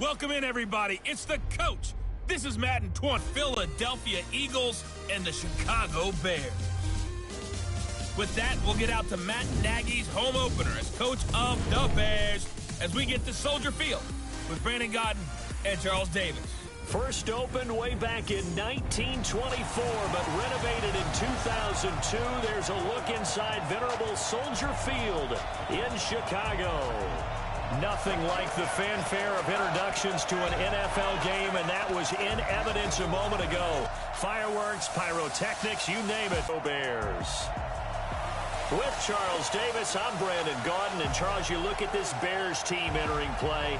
Welcome in, everybody. It's the coach. This is Matt and Twont, Philadelphia Eagles and the Chicago Bears. With that, we'll get out to Matt Nagy's home opener as coach of the Bears as we get to Soldier Field with Brandon Godden and Charles Davis. First opened way back in 1924, but renovated in 2002. There's a look inside venerable Soldier Field in Chicago. Nothing like the fanfare of introductions to an NFL game, and that was in evidence a moment ago. Fireworks, pyrotechnics, you name it. Bears. With Charles Davis, I'm Brandon Godden. And Charles, you look at this Bears team entering play.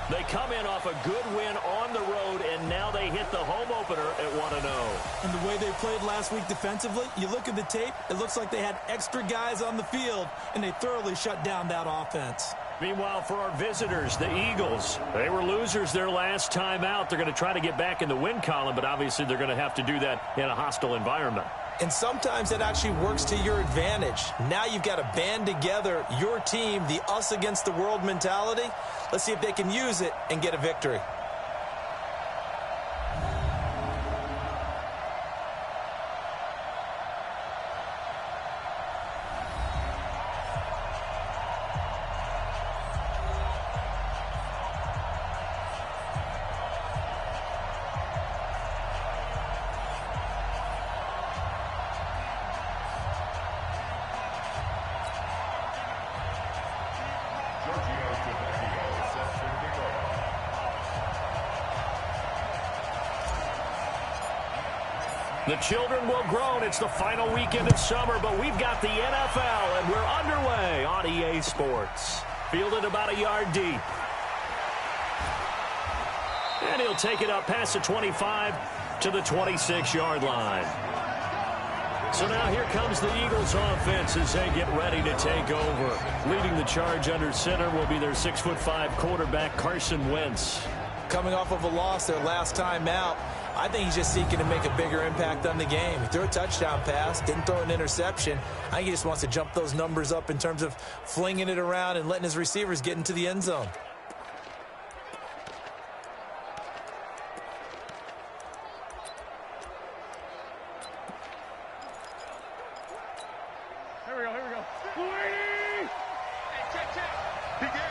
They come in off a good win on the road, and now they hit the home opener at 1-0. And the way they played last week defensively, you look at the tape, it looks like they had extra guys on the field, and they thoroughly shut down that offense. Meanwhile, for our visitors, the Eagles, they were losers their last time out. They're going to try to get back in the win column, but obviously they're going to have to do that in a hostile environment. And sometimes it actually works to your advantage. Now you've got to band together your team, the us against the world mentality. Let's see if they can use it and get a victory. The children will groan. It's the final weekend of summer, but we've got the NFL, and we're underway on EA Sports. Fielded about a yard deep. And he'll take it up past the 25 to the 26-yard line. So now here comes the Eagles offense as they get ready to take over. Leading the charge under center will be their 6'5" quarterback, Carson Wentz. Coming off of a loss their last time out, I think he's just seeking to make a bigger impact on the game. He threw a touchdown pass, didn't throw an interception. I think he just wants to jump those numbers up in terms of flinging it around and letting his receivers get into the end zone. Here we go. Hey, check. Be good.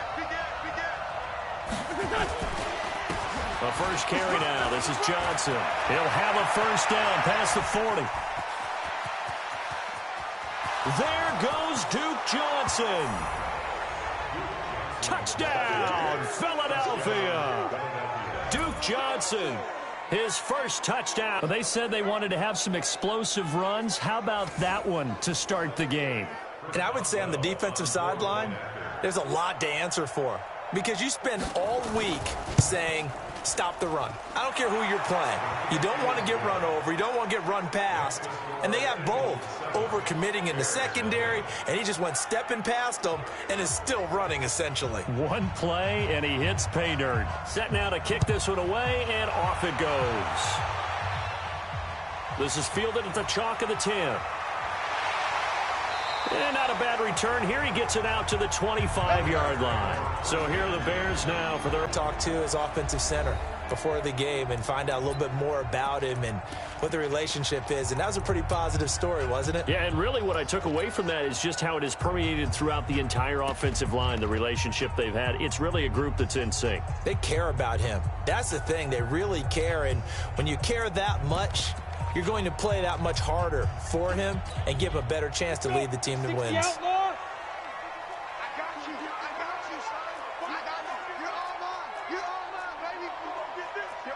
A first carry now. This is Johnson. He'll have a first down past the 40. There goes Duke Johnson. Touchdown, Philadelphia. Duke Johnson, his first touchdown. They said they wanted to have some explosive runs. How about that one to start the game? And I would say on the defensive sideline, there's a lot to answer for. Because you spend all week saying, stop the run. I don't care who you're playing. You don't want to get run over. You don't want to get run past. And they have both. Overcommitting in the secondary, and he just went stepping past them and is still running, essentially. One play, and he hits pay dirt. Set now to kick this one away, and off it goes. This is fielded at the chalk of the 10. And not a bad return. Here he gets it out to the 25-yard line. So here are the Bears now for their talk to his offensive center before the game and find out a little bit more about him and what the relationship is. And that was a pretty positive story, wasn't it? Yeah, and really what I took away from that is just how it has permeated throughout the entire offensive line, the relationship they've had. It's really a group that's in sync. They care about him. That's the thing. They really care. And when you care that much, you're going to play that much harder for him and give him a better chance to lead the team to wins.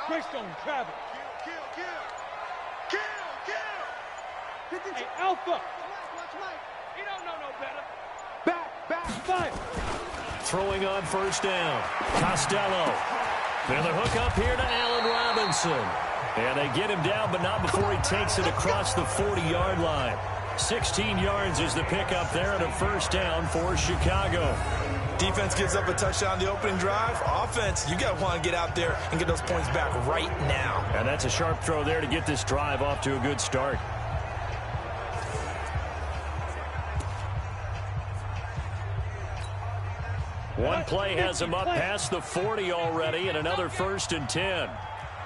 Greystone, Travis. Kill. Hey, Alpha. He don't know no better. Back, fight. Throwing on first down. Costello. And the hook up here to Allen Robinson. And they get him down, but not before he takes it across the 40-yard line. 16 yards is the pickup there and a first down for Chicago. Defense gives up a touchdown the opening drive. Offense, you got to want to get out there and get those points back right now. And that's a sharp throw there to get this drive off to a good start. One play has him up past the 40 already, and another 1st and 10.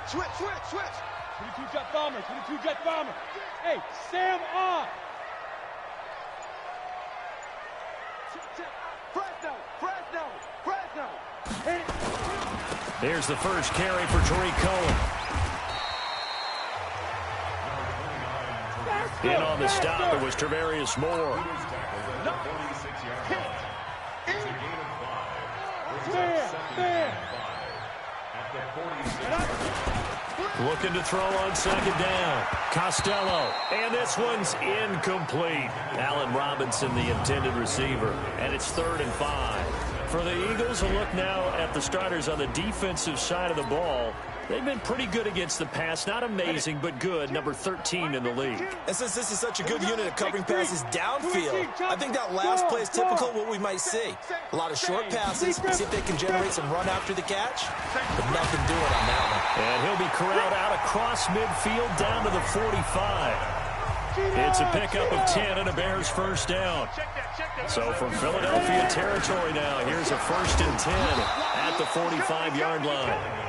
Switch. 22 jet bomber. 22 jet bomber. Hey, Sam off. Fresno. Hit it. Here's the first carry for Tariq Cohen. In on the stop, it was Travarius Moore. Looking to throw on 2nd down. Costello. And this one's incomplete. Allen Robinson, the intended receiver. And it's 3rd and 5. For the Eagles, a look now at the starters on the defensive side of the ball. They've been pretty good against the pass. Not amazing, but good. Number 13 in the league. And since this is such a good unit of covering passes downfield, I think that last play is typical of what we might see. A lot of short passes, see if they can generate some run after the catch, but nothing doing on that one. And he'll be corralled out across midfield down to the 45. It's a pickup of 10 and a Bears 1st down. So from Philadelphia territory now, here's a 1st and 10 at the 45-yard line.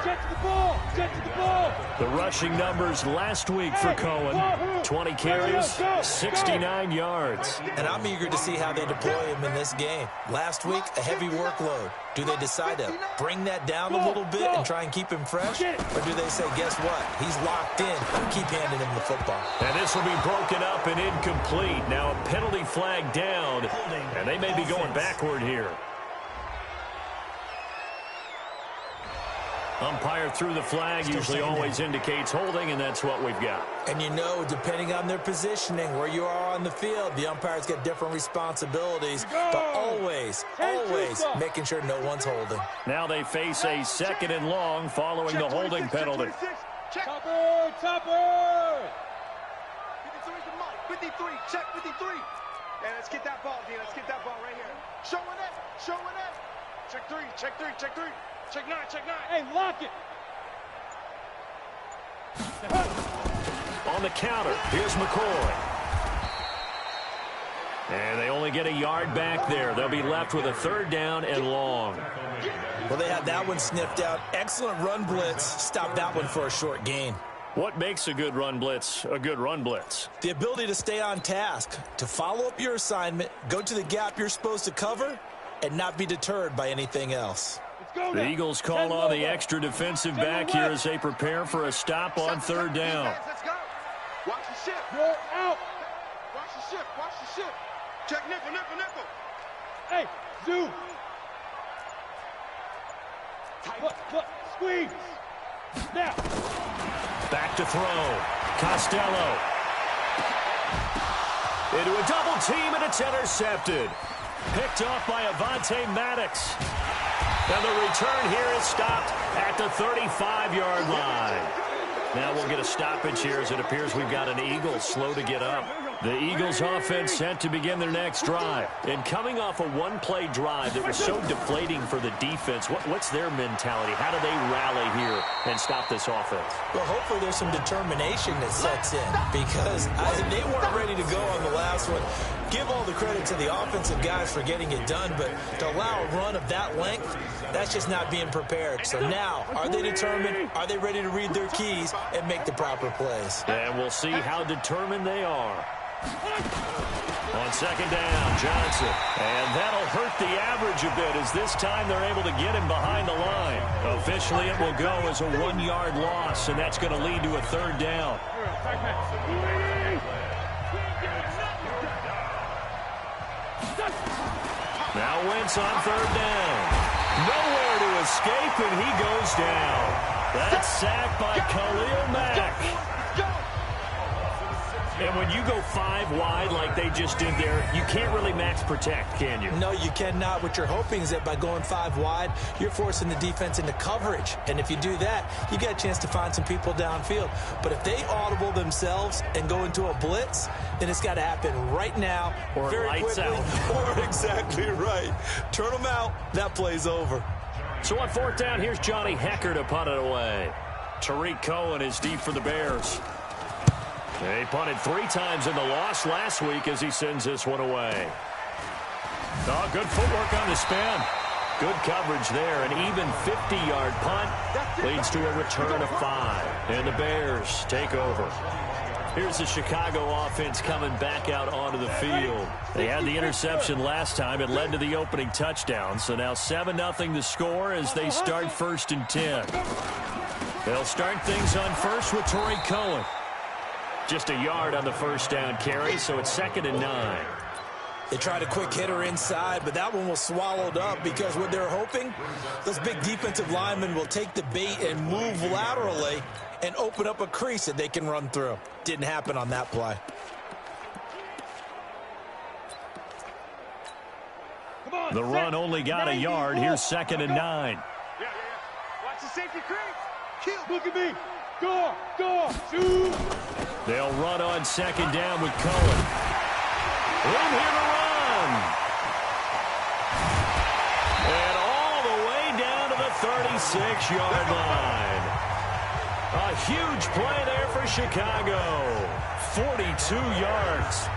Get to the ball. The rushing numbers last week for Cohen, 20 carries, 69 yards. And I'm eager to see how they deploy him in this game. Last week, a heavy workload. Do they decide to bring that down a little bit and try and keep him fresh? Or do they say, guess what? He's locked in. Keep handing him the football. And this will be broken up and incomplete. Now a penalty flag down, and they may be going backward here. Umpire threw the flag, usually always indicates holding, and that's what we've got. And you know, depending on their positioning, where you are on the field, the umpires get different responsibilities, but always making sure no one's holding. Now they face a 2nd and long following the holding penalty. Topper! 53, check 53. And let's get that ball, D. Let's get that ball right here. Showing it. Check 3. Check 9. Hey, lock it. On the counter, here's McCoy. And they only get a yard back there. They'll be left with a 3rd down and long. Well, they had that one sniffed out. Excellent run blitz. Stop that one for a short gain. What makes a good run blitz a good run blitz? The ability to stay on task, to follow up your assignment, go to the gap you're supposed to cover, and not be deterred by anything else. The Eagles call on the extra defensive back here as they prepare for a stop on 3rd down. Let's go. Watch the ship. Roll out. Watch the ship. Check nickel. Hey, zoom. Squeeze. Now. Back to throw. Costello. Into a double team, and it's intercepted. Picked off by Avonte Maddox. And the return here is stopped at the 35-yard line. Now we'll get a stoppage here as it appears we've got an Eagle slow to get up. The Eagles offense set to begin their next drive. And coming off a one-play drive that was so deflating for the defense, what's their mentality? How do they rally here and stop this offense? Well, hopefully there's some determination that sets in because they weren't ready to go on the last one. Give all the credit to the offensive guys for getting it done, but to allow a run of that length, that's just not being prepared. So now, are they determined? Are they ready to read their keys and make the proper plays? And we'll see how determined they are. On 2nd down, Johnson. And that'll hurt the average a bit as this time they're able to get him behind the line. Officially, it will go as a 1-yard loss, and that's going to lead to a 3rd down. Now Wentz on 3rd down. Nowhere to escape, and he goes down. That's sacked by Khalil Mack. And when you go 5 wide like they just did there, you can't really max protect, can you? No, you cannot. What you're hoping is that by going 5 wide, you're forcing the defense into coverage. And if you do that, you get a chance to find some people downfield. But if they audible themselves and go into a blitz, then it's got to happen right now, or very lights quickly. out. Or exactly right. Turn them out. That play's over. So on 4th down, here's Johnny Hecker to punt it away. Tariq Cohen is deep for the Bears. He punted 3 times in the loss last week as he sends this one away. Oh, good footwork on the spin. Good coverage there. An even 50-yard punt leads to a return of 5. And the Bears take over. Here's the Chicago offense coming back out onto the field. They had the interception last time. It led to the opening touchdown. So now 7-0 the score as they start 1st and 10. They'll start things on first with Torrey Cohen. Just a yard on the first down carry, so it's 2nd and 9. They tried a quick hitter inside, but that one was swallowed up because what they're hoping, those big defensive linemen will take the bait and move laterally and open up a crease that they can run through. Didn't happen on that play. The run only got a yard. Here's 2nd and 9. Yeah. Watch the safety creep. Look at me. Go, shoot. They'll run on 2nd down with Cohen. Room here to run. And all the way down to the 36-yard line. A huge play there for Chicago. 42 yards.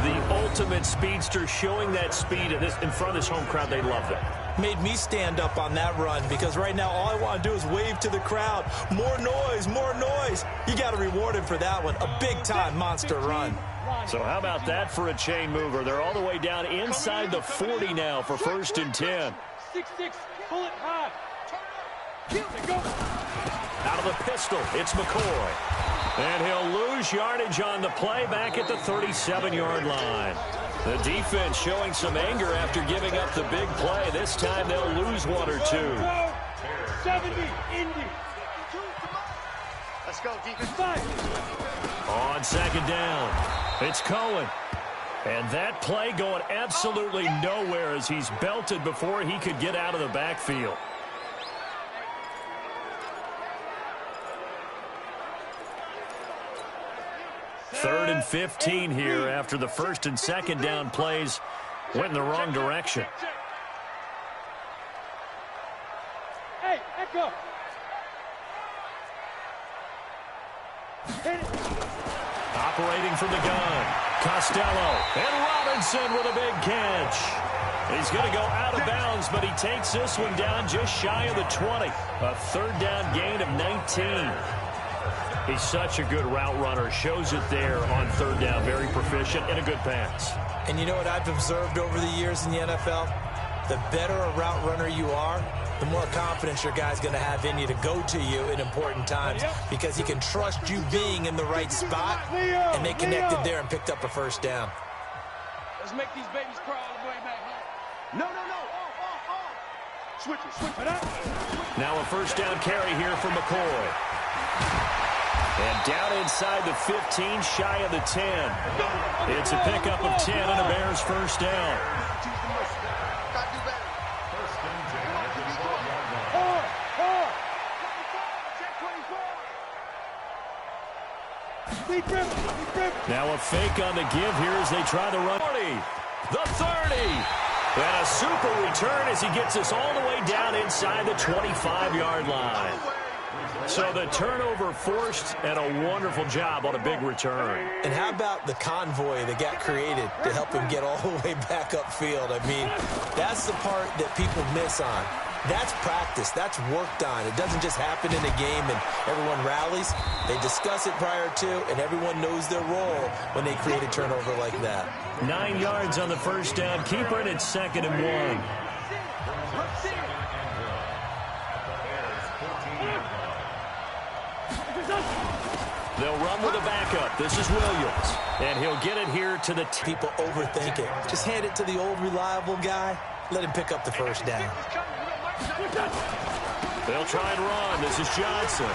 The ultimate speedster showing that speed in front of this home crowd. They love it. Made me stand up on that run because right now all I want to do is wave to the crowd. More noise, more noise. You got to reward him for that one. A big-time monster run. So how about that for a chain mover? They're all the way down inside the 40 now for 1st and 10. 6-6, pull it high. Go. Out of the pistol, it's McCoy. And he'll lose yardage on the play back at the 37-yard line. The defense showing some anger after giving up the big play. This time they'll lose 1 or 2. 70, Indy. Let's go, defense. On 2nd down, it's Cohen. And that play going absolutely nowhere as he's belted before he could get out of the backfield. Third and 15 here after the 1st and 2nd down plays went in the wrong direction. Hey, echo. Operating from the gun, Costello, and Robinson with a big catch. He's going to go out of bounds, but he takes this one down just shy of the 20. A 3rd down gain of 19. He's such a good route runner. Shows it there on 3rd down. Very proficient and a good pass. And you know what I've observed over the years in the NFL? The better a route runner you are, the more confidence your guy's going to have in you to go to you in important times because he can trust you being in the right spot, and they connected there and picked up a 1st down. Let's make these babies crawl all the way back home. No. Switch it. Now a 1st down carry here for McCoy. And down inside the 15, shy of the 10. It's a pickup of 10 and a Bears 1st down. Now a fake on the give here as they try to run. 40, the 30. And a super return as he gets us all the way down inside the 25-yard line. So the turnover forced and a wonderful job on a big return. And how about the convoy that got created to help him get all the way back upfield? I mean, that's the part that people miss on. That's practice. That's worked on. It doesn't just happen in a game and everyone rallies. They discuss it prior to, and everyone knows their role when they create a turnover like that. 9 yards on the 1st down. Keeper, and it's 2nd and 1. They'll run with a backup. This is Williams. And he'll get it here to the people overthink it. Just hand it to the old reliable guy. Let him pick up the 1st down. They'll try and run. This is Johnson.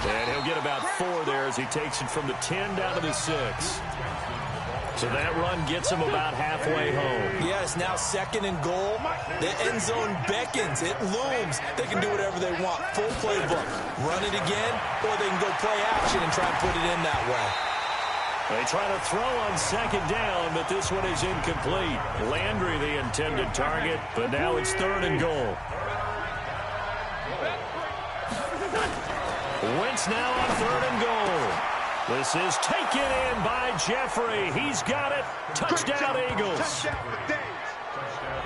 And he'll get about 4 there as he takes it from the 10 down to the 6. So that run gets him about halfway home. Yeah, it's now 2nd and goal. The end zone beckons. It looms. They can do whatever they want. Full playbook. Run it again, or they can go play action and try and put it in that way. They try to throw on 2nd down, but this one is incomplete. Landry, the intended target, but now it's 3rd and goal. Wentz now on 3rd and goal. This is taken in by Jeffrey. He's got it. Touchdown, Eagles. Touchdown for Days.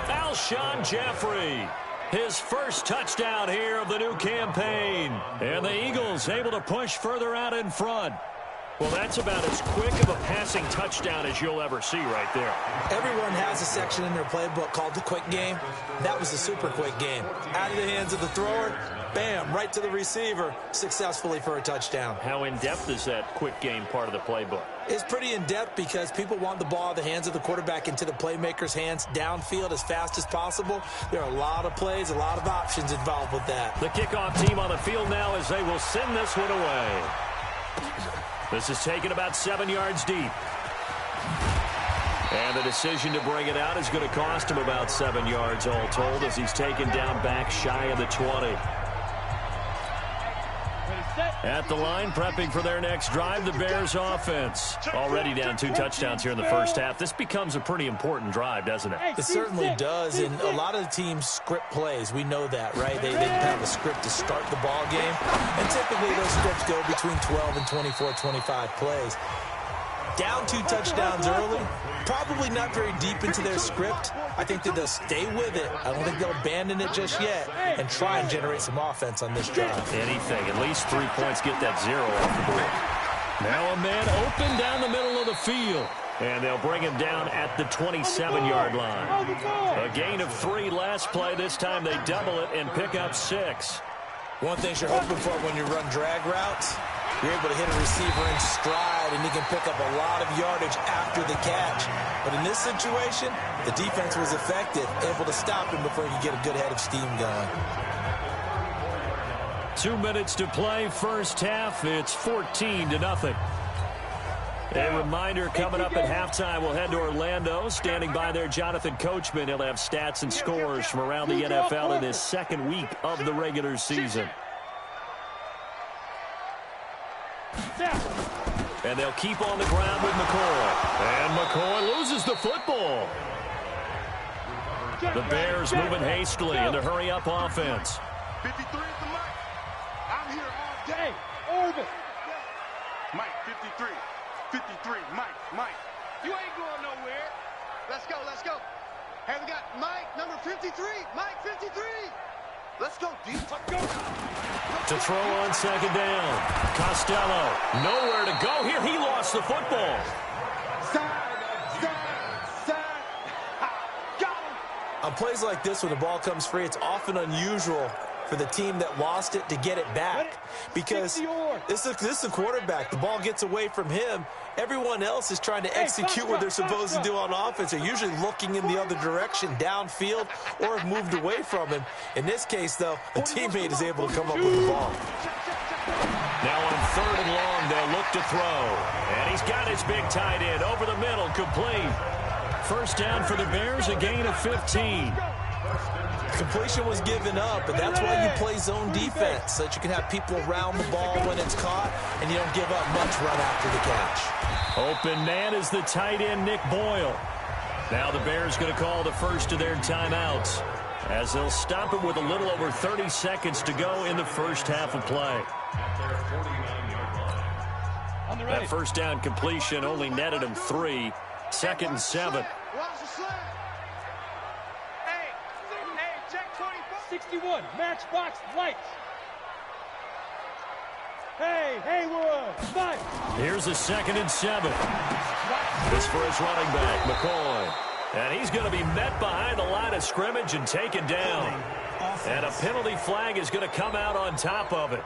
Alshon Jeffrey. His first touchdown here of the new campaign. And the Eagles able to push further out in front. Well, that's about as quick of a passing touchdown as you'll ever see right there. Everyone has a section in their playbook called the quick game. That was the super quick game. Out of the hands of the thrower, bam, right to the receiver, successfully for a touchdown. How in-depth is that quick game part of the playbook? It's pretty in-depth because people want the ball out of the hands of the quarterback into the playmaker's hands downfield as fast as possible. There are a lot of plays, a lot of options involved with that. The kickoff team on the field now as they will send this one away. This is taken about 7 yards deep. And the decision to bring it out is going to cost him about 7 yards all told as he's taken down back shy of the 20. At the line, prepping for their next drive, the Bears offense. Already down 2 touchdowns here in the first half. This becomes a pretty important drive, doesn't it? It certainly does, and a lot of the teams script plays. We know that, right? They have a script to start the ball game, and typically those scripts go between 12 and 24, 25 plays. Down 2 touchdowns early, probably not very deep into their script. I think that they'll stay with it. I don't think they'll abandon it just yet and try and generate some offense on this drive. Anything. At least 3 points, get that 0 off the board. Now a man open down the middle of the field. And they'll bring him down at the 27-yard line. A gain of 3 last play. This time they double it and pick up 6. One thing you're hoping for when you run drag routes, you're able to hit a receiver in stride, and he can pick up a lot of yardage after the catch. But in this situation, the defense was effective, able to stop him before he could get a good head of steam going. 2 minutes to play, first half. It's 14-0. A reminder coming up at halftime, we'll head to Orlando. Standing by there, Jonathan Coachman. He'll have stats and scores from around the NFL in his second week of the regular season. And they'll keep on the ground with McCoy. And McCoy loses the football. The Bears moving hastily in the hurry-up offense. 53 is the mic. I'm here all day. Orbit. Mike, 53. 53, Mike. You ain't going nowhere. Let's go. Hey, we got Mike, number 53. Mike, 53. Let's go, deep. Let's go. To throw on second down. Costello, nowhere to go here. He lost the football. Side. Got him. On plays like this, when the ball comes free, it's often unusual for the team that lost it to get it back, because this is the quarterback. The ball gets away from him. Everyone else is trying to execute what they're supposed to do on offense. They're usually looking in the other direction, downfield, or have moved away from him. In this case, though, a teammate is able to come up with the ball. Now on 3rd and long, they'll look to throw. And he's got his big tight end over the middle, complete. First down for the Bears, a gain of 15. Completion was given up, and that's why you play zone defense, so that you can have people around the ball when it's caught, and you don't give up much run after the catch. Open man is the tight end, Nick Boyle. Now the Bears going to call the first of their timeouts, as they'll stop it with a little over 30 seconds to go in the first half of play. That first down completion only netted him 3. 2nd and 7. Watch the slide. Hey, check 24. 61, matchbox lights. Hey, Haywood, fight. Here's a 2nd and 7. This for his running back, McCoy. And he's going to be met behind the line of scrimmage and taken down. And a penalty flag is going to come out on top of it.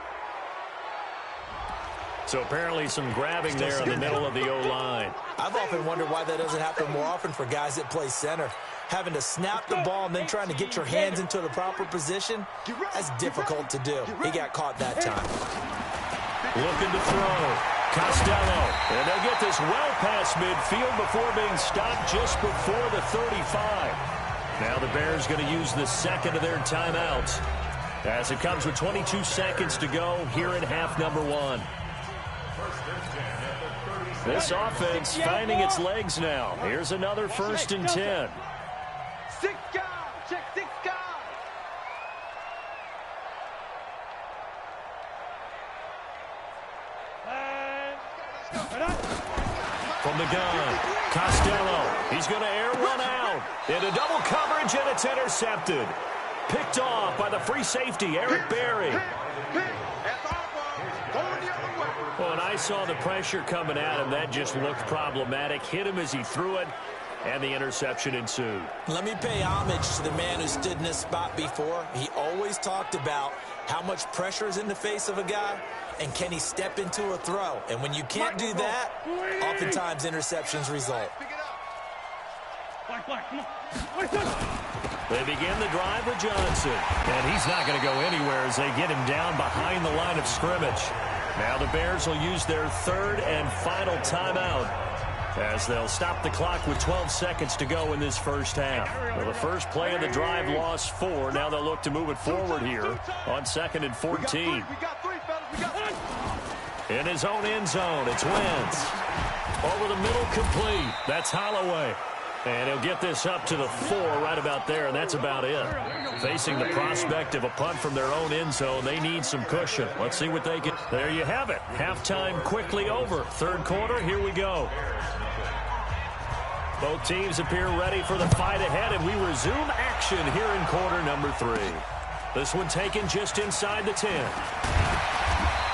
So apparently some grabbing there in the middle of the O-line. I've often wondered why that doesn't happen more often for guys that play center. Having to snap the ball and then trying to get your hands into the proper position, that's difficult to do. He got caught that time. Looking to throw. Costello. And they'll get this well past midfield before being stopped just before the 35. Now the Bears going to use the 2nd of their timeouts, as it comes with 22 seconds to go here in half number 1. This offense finding its legs now. Here's another 1st and 10. 6 guys. Check 6 guys. from the gun. Costello, he's going to air one out. Into double coverage, and it's intercepted. Picked off by the free safety, Eric Berry. When I saw the pressure coming at him, that just looked problematic. Hit him as he threw it, and the interception ensued. Let me pay homage to the man who stood in this spot before. He always talked about how much pressure is in the face of a guy, and can he step into a throw. And when you can't do that, oftentimes interceptions result. They begin the drive with Johnson, and he's not going to go anywhere as they get him down behind the line of scrimmage. Now the Bears will use their third and final timeout as they'll stop the clock with 12 seconds to go in this first half. Well, the first play of the drive lost 4. Now they'll look to move it forward here on 2nd and 14. In his own end zone, it's Wentz. Over the middle, complete. That's Holloway. And he'll get this up to the 4 right about there, and that's about it. Facing the prospect of a punt from their own end zone, they need some cushion. Let's see what they get. There you have it. Halftime quickly over. Third quarter, here we go. Both teams appear ready for the fight ahead, and we resume action here in quarter number 3. This one taken just inside the 10.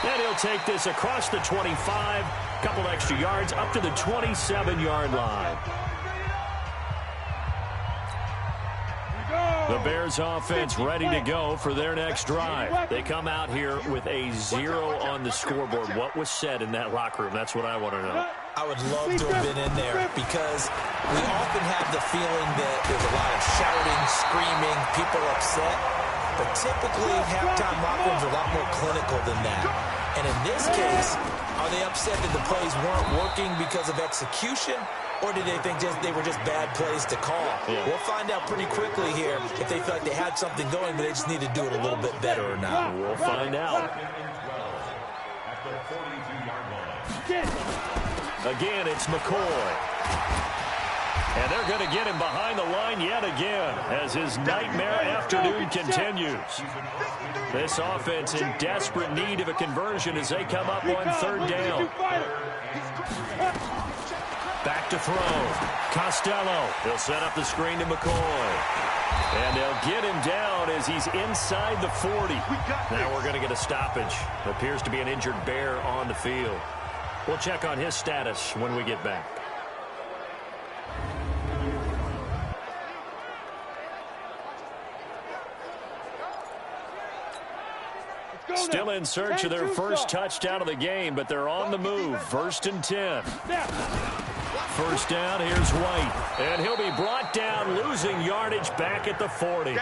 And he'll take this across the 25, couple extra yards up to the 27-yard line. The Bears offense ready to go for their next drive. They come out here with a 0 on the scoreboard. What was said in that locker room? That's what I want to know. I would love to have been in there because we often have the feeling that there's a lot of shouting, screaming, people upset. But typically, halftime locker rooms are a lot more clinical than that. And in this case, are they upset that the plays weren't working because of execution? Or did they think they were just bad plays to call? Yeah. We'll find out pretty quickly here if they felt like they had something going, but they just need to do it a little bit better or not. We'll find out. Again, it's McCoy. And they're going to get him behind the line yet again as his nightmare afternoon continues. This offense in desperate need of a conversion as they come up on third down. Back to throw. Costello. He'll set up the screen to McCoy. And they'll get him down as he's inside the 40. Now we're going to get a stoppage. Appears to be an injured Bear on the field. We'll check on his status when we get back. Still in search of their first touchdown of the game, but they're on the move. 1st and 10. First down, here's White. And he'll be brought down, losing yardage back at the 40.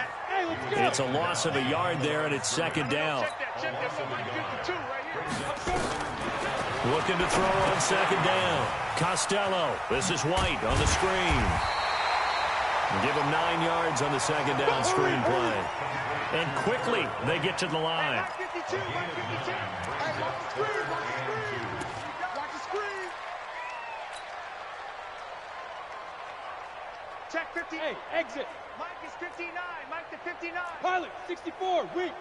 It's a loss of a yard there, and it's 2nd down. Looking to throw on 2nd down. Costello. This is White on the screen. Give him 9 yards on the 2nd down screen play. And quickly, they get to the line. Check 58. Exit. Mike is 59. Mike to 59. Pilot 64. Weak.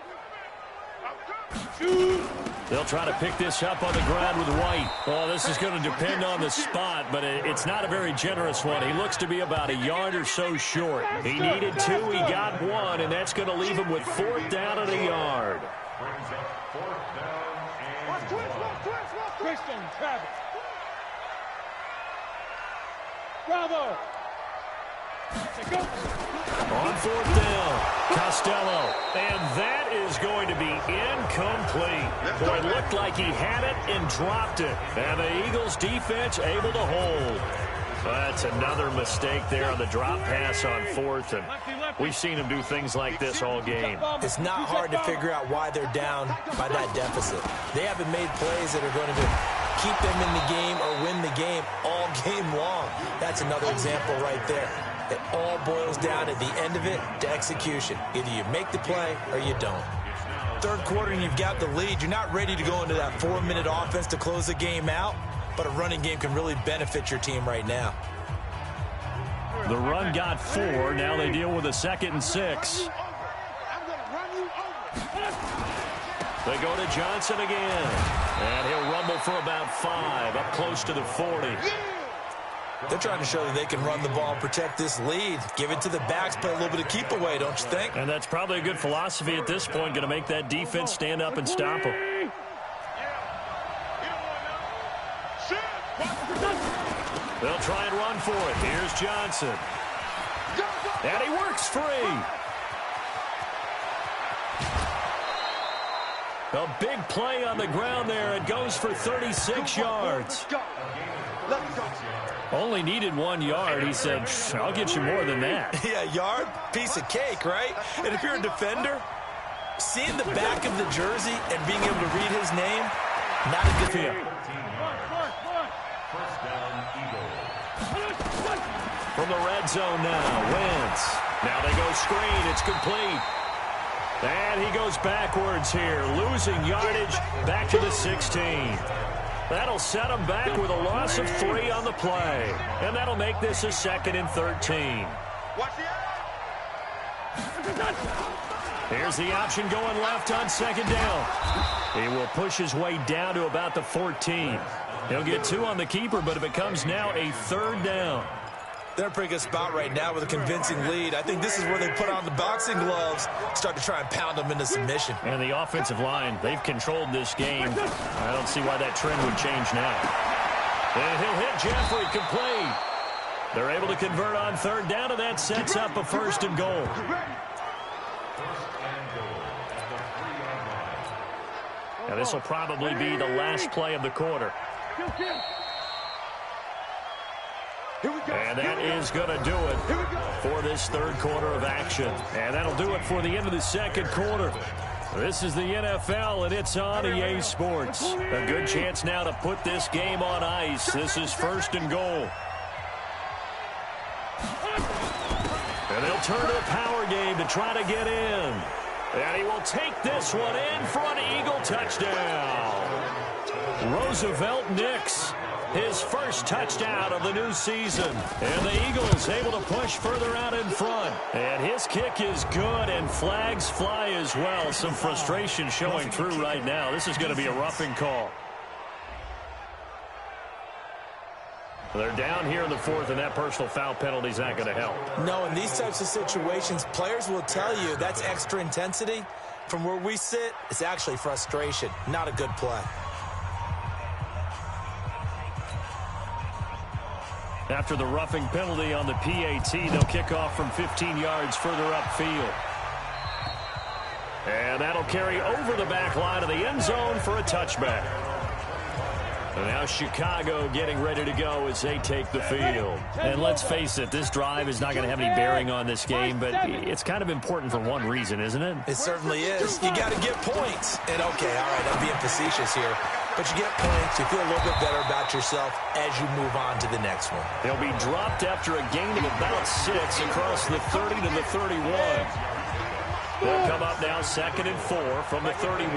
They'll try to pick this up on the ground with White. Well, this is going to depend on the spot, but it's not a very generous one. He looks to be about a yard or so short. He needed 2. He got 1, and that's going to leave him with 4th down and a yard. Christian Travis. Bravo. On 4th down, Costello. And that is going to be incomplete. Boy, it looked like he had it and dropped it. And the Eagles defense able to hold. That's another mistake there on the drop pass on 4th. And we've seen him do things like this all game. It's not hard to figure out why they're down by that deficit. They haven't made plays that are going to keep them in the game or win the game all game long. That's another example right there. It all boils down at the end of it to execution. Either you make the play or you don't. Third quarter and you've got the lead. You're not ready to go into that 4-minute offense to close the game out, but a running game can really benefit your team right now. The run got 4. Now they deal with a 2nd and 6. They go to Johnson again. And he'll rumble for about 5, up close to the 40. They're trying to show that they can run the ball and protect this lead. Give it to the backs, play a little bit of keep away, don't you think? And that's probably a good philosophy at this point, going to make that defense stand up and stop them. They'll try and run for it. Here's Johnson. And he works free. A big play on the ground there. It goes for 36 yards. Only needed 1 yard. He said, I'll get you more than that. Yeah, yard, piece of cake, right? And if you're a defender, seeing the back of the jersey and being able to read his name, not a good thing. From the red zone now, Wentz. Now they go screen. It's complete. And he goes backwards here, losing yardage back to the 16. That'll set him back with a loss of 3 on the play. And that'll make this a 2nd and 13. Here's the option going left on 2nd down. He will push his way down to about the 14. He'll get 2 on the keeper, but it becomes now a 3rd down. They're in a pretty good spot right now with a convincing lead. I think this is where they put on the boxing gloves, start to try and pound them into submission. And the offensive line, they've controlled this game. I don't see why that trend would change now. And he'll hit Jeffrey complete. They're able to convert on 3rd down, and that sets up a 1st and goal. Now this will probably be the last play of the quarter. And that is going to do it for this 3rd quarter of action. And that'll do it for the end of the 2nd quarter. This is the NFL, and it's on EA Sports. A good chance now to put this game on ice. This is 1st and goal. And they'll turn to the power game to try to get in. And he will take this one in for an Eagle touchdown. Roosevelt Nix, his first touchdown of the new season. And the Eagles able to push further out in front. And his kick is good, and flags fly as well. Some frustration showing through right now. This is going to be a roughing call. They're down here in the 4th, and that personal foul penalty is not going to help. No, in these types of situations, players will tell you that's extra intensity. From where we sit, it's actually frustration. Not a good play. After the roughing penalty on the PAT, they'll kick off from 15 yards further upfield. And that'll carry over the back line of the end zone for a touchback. And now Chicago getting ready to go as they take the field. And let's face it, this drive is not going to have any bearing on this game, but it's kind of important for one reason, isn't it? It certainly is. You got to get points. And okay, all right, I'm being facetious here. But you get points, you feel a little bit better about yourself as you move on to the next one. They'll be dropped after a gain of about 6 across the 30 to the 31. They'll come up now 2nd and 4 from the 31.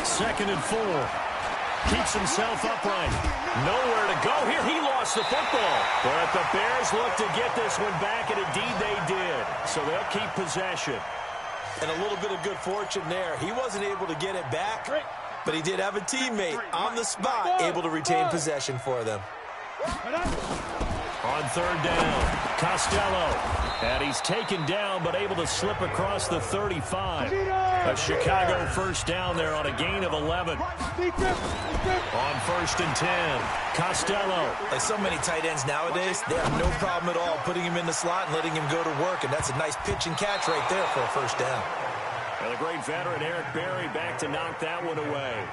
2nd and 4. Keeps himself upright. Nowhere to go here. He lost the football. But the Bears look to get this one back, and indeed they did. So they'll keep possession. And a little bit of good fortune there. He wasn't able to get it back, but he did have a teammate on the spot able to retain possession for them. On 3rd down, Costello. And he's taken down, but able to slip across the 35. A Chicago 1st down there on a gain of 11. On 1st and 10, Costello. Like so many tight ends nowadays, they have no problem at all putting him in the slot and letting him go to work. And that's a nice pitch and catch right there for a 1st down. And the great veteran Eric Berry back to knock that one away.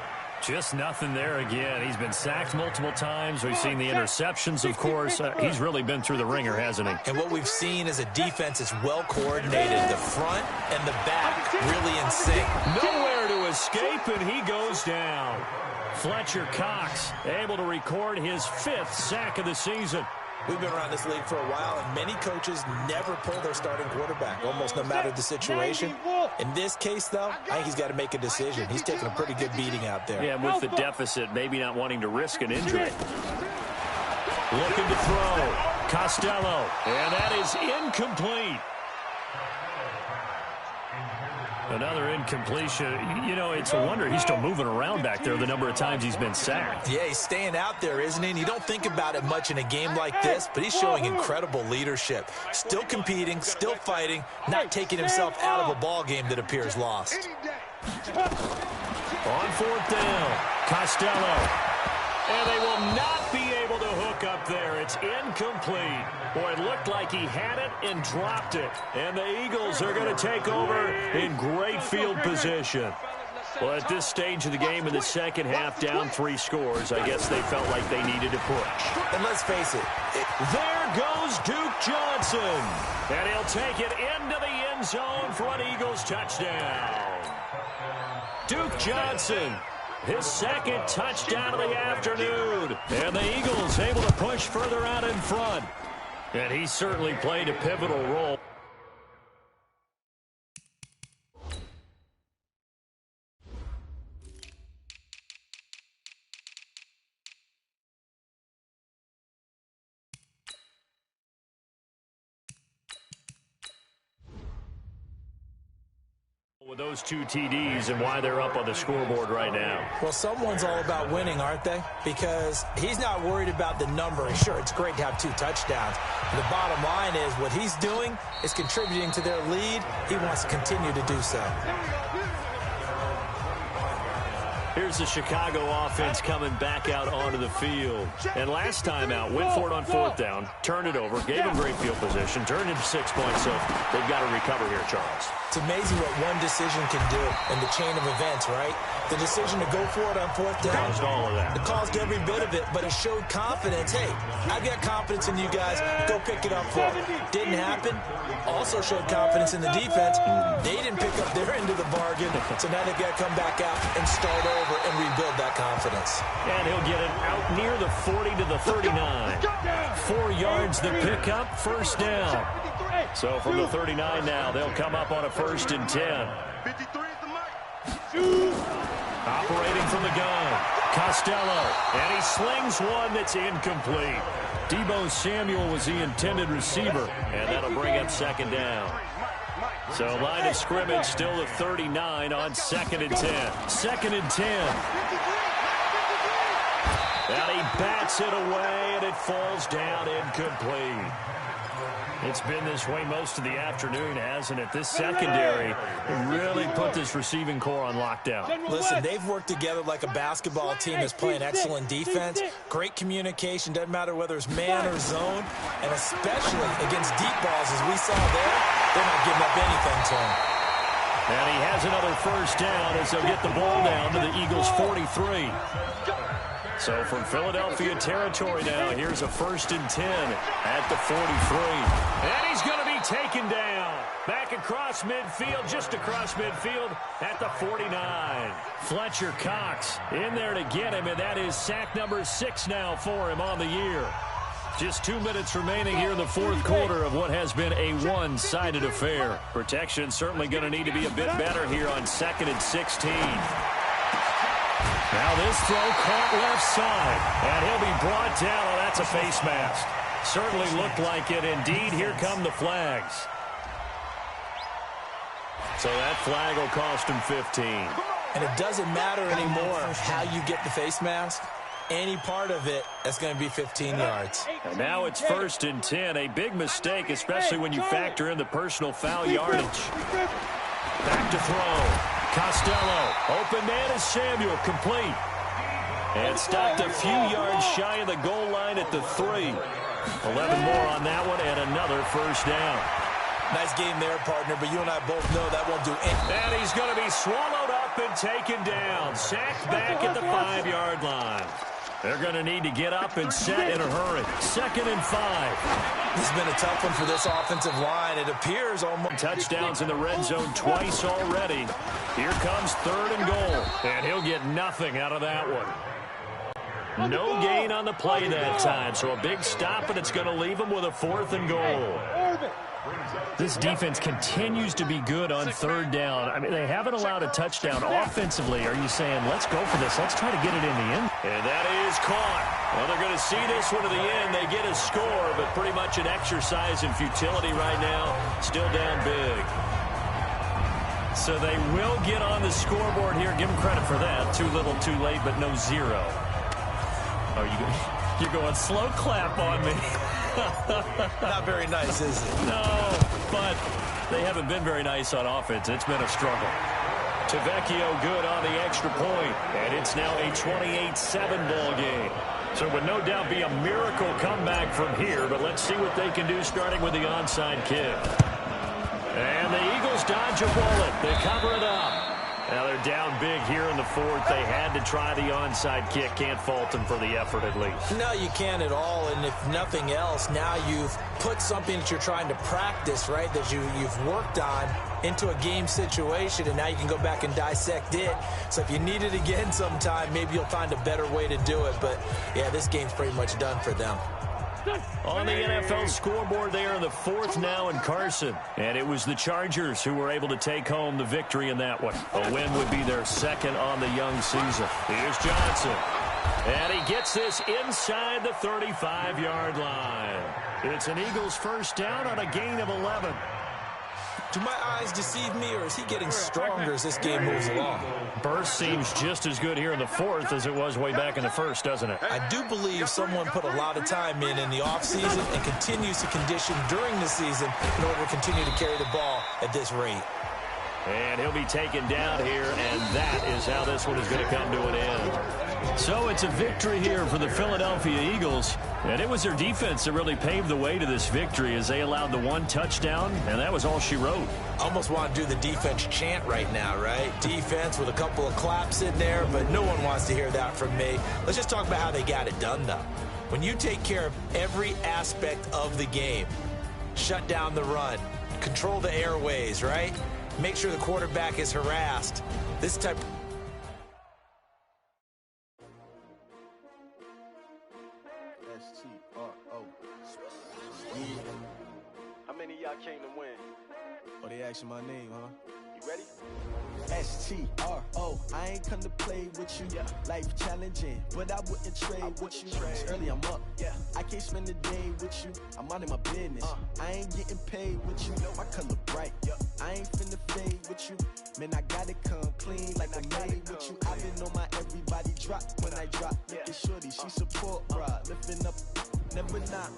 Just nothing there again. He's been sacked multiple times. We've seen the interceptions, of course. He's really been through the ringer, hasn't he? And what we've seen is a defense that's well coordinated. The front and the back really in sync. Nowhere to escape, and he goes down. Fletcher Cox able to record his 5th sack of the season. We've been around this league for a while, and many coaches never pull their starting quarterback, almost no matter the situation. In this case, though, I think he's got to make a decision. He's taking a pretty good beating out there. Yeah, and with the deficit, maybe not wanting to risk an injury. Looking to throw. Costello. And that is incomplete. Another incompletion. You know, it's a wonder he's still moving around back there the number of times he's been sacked. Yeah, he's staying out there, isn't he? And you don't think about it much in a game like this, but he's showing incredible leadership. Still competing, still fighting, not taking himself out of a ball game that appears lost. On fourth down, Costello. And they will not be able to hook up there. It's incomplete. Boy, it looked like he had it and dropped it. And the Eagles are going to take over in great field position. Well, at this stage of the game in the second half, down 3 scores, I guess they felt like they needed to push. And let's face it. There goes Duke Johnson. And he'll take it into the end zone for an Eagles touchdown. Duke Johnson, his second touchdown of the afternoon. And the Eagles able to push further out in front. And he certainly played a pivotal role. With those 2 TDs and why they're up on the scoreboard right now. Well, someone's all about winning, aren't they? Because he's not worried about the number. Sure, it's great to have 2 touchdowns. The bottom line is what he's doing is contributing to their lead. He wants to continue to do so. Here's the Chicago offense coming back out onto the field. And last time out, went for it on fourth down, turned it over, gave him great field position, turned into 6 points, so they've got to recover here, Charles. It's amazing what one decision can do in the chain of events, right? The decision to go for it on fourth down. Caused all of that. It caused every bit of it, but it showed confidence. Hey, I've got confidence in you guys. Go pick it up for me. Didn't happen. Also showed confidence in the defense. They didn't pick up their end of the bargain, so now they've got to come back out and start over and rebuild that confidence. And he'll get it out near the 40 to the 39. 4 yards the pickup, first down. So from the 39 now, they'll come up on a 1st and 10. 53 is the mic. Operating from the gun, Costello, and he slings one that's incomplete. Deebo Samuel was the intended receiver, and that'll bring up 2nd down. So line of scrimmage still the 39 on 2nd and 10. 2nd and 10. And he bats it away, and it falls down incomplete. It's been this way most of the afternoon, hasn't it? This secondary really put this receiving core on lockdown. Listen, they've worked together like a basketball team that's playing excellent defense. Great communication, doesn't matter whether it's man or zone. And especially against deep balls, as we saw there, they're not giving up anything to him. And he has another 1st down as they'll get the ball down to the Eagles' 43. So from Philadelphia territory now, here's a 1st and 10 at the 43. And he's going to be taken down. Back across midfield, just across midfield at the 49. Fletcher Cox in there to get him, and that is sack number 6 now for him on the year. Just 2 minutes remaining here in the 4th quarter of what has been a one-sided affair. Protection certainly going to need to be a bit better here on 2nd and 16. Now this throw caught left side, and he'll be brought down. Oh, that's a face mask. Certainly looked like it. Indeed, here come the flags. So that flag will cost him 15. And it doesn't matter anymore how you get the face mask. Any part of it, that's going to be 15 yards. And now it's 1st and 10. A big mistake, especially when you factor in the personal foul yardage. Back to throw. Costello, open man is Samuel, complete. And stopped a few yards shy of the goal line at the 3. 11 more on that one, and another 1st down. Nice game there, partner, but you and I both know that won't do anything. And he's going to be swallowed up and taken down. Sacked back at the 5-yard line. They're going to need to get up and set in a hurry. 2nd and 5. This has been a tough one for this offensive line. It appears almost... Touchdowns in the red zone twice already. Here comes 3rd and goal. And he'll get nothing out of that one. No gain on the play that time. So a big stop, and it's going to leave him with a 4th and goal. This defense continues to be good on 3rd down. I mean, they haven't allowed a touchdown offensively. Are you saying, let's go for this, let's try to get it in the end? And that is caught. Well, they're going to see this one to the end. They get a score, but pretty much an exercise in futility right now. Still down big. So they will get on the scoreboard here. Give them credit for that. Too little, too late, but no zero. Oh, you're going slow clap on me. Not very nice, is it? No, but they haven't been very nice on offense. It's been a struggle. Tavecchio good on the extra point, and it's now a 28-7 ball game. So it would no doubt be a miracle comeback from here, but let's see what they can do starting with the onside kick. And the Eagles dodge a bullet. They cover it up. Now they're down big here in the fourth. They had to try the onside kick. Can't fault them for the effort at least. No, you can't at all. And if nothing else, now you've put something that you're trying to practice, right, that you've worked on into a game situation, and now you can go back and dissect it. So if you need it again sometime, maybe you'll find a better way to do it. But, yeah, this game's pretty much done for them. On the NFL scoreboard, they are in the fourth now in Carson. And it was the Chargers who were able to take home the victory in that one. A win would be their second on the young season. Here's Johnson. And he gets this inside the 35-yard line. It's an Eagles first down on a gain of 11. Do my eyes deceive me, or is he getting stronger as this game moves along? Burst seems just as good here in the fourth as it was way back in the first, doesn't it? I do believe someone put a lot of time in the offseason and continues to condition during the season in order to continue to carry the ball at this rate. And he'll be taken down here, and that is how this one is going to come to an end. So it's a victory here for the Philadelphia Eagles, and it was their defense that really paved the way to this victory as they allowed the one touchdown, and that was all she wrote. Almost want to do the defense chant right now, right? Defense with a couple of claps in there, but no one wants to hear that from me. Let's just talk about how they got it done, though. When you take care of every aspect of the game, shut down the run, control the airways, right? Make sure the quarterback is harassed. This type. S-T-R-O. How many of y'all came to win? Oh, they asking my name, huh? You ready? S-T-R-O. I ain't come to play with you. Life challenging, but I wouldn't trade with you. It's early, I'm up. I can't spend the day with you. I'm minding my business. I ain't getting paid with you. My color bright. I ain't finna fade with you. Man, I gotta come clean like I made with you. I've been on my everybody drop when I drop. Look at shorty, she support, bro. Lifting up, never not.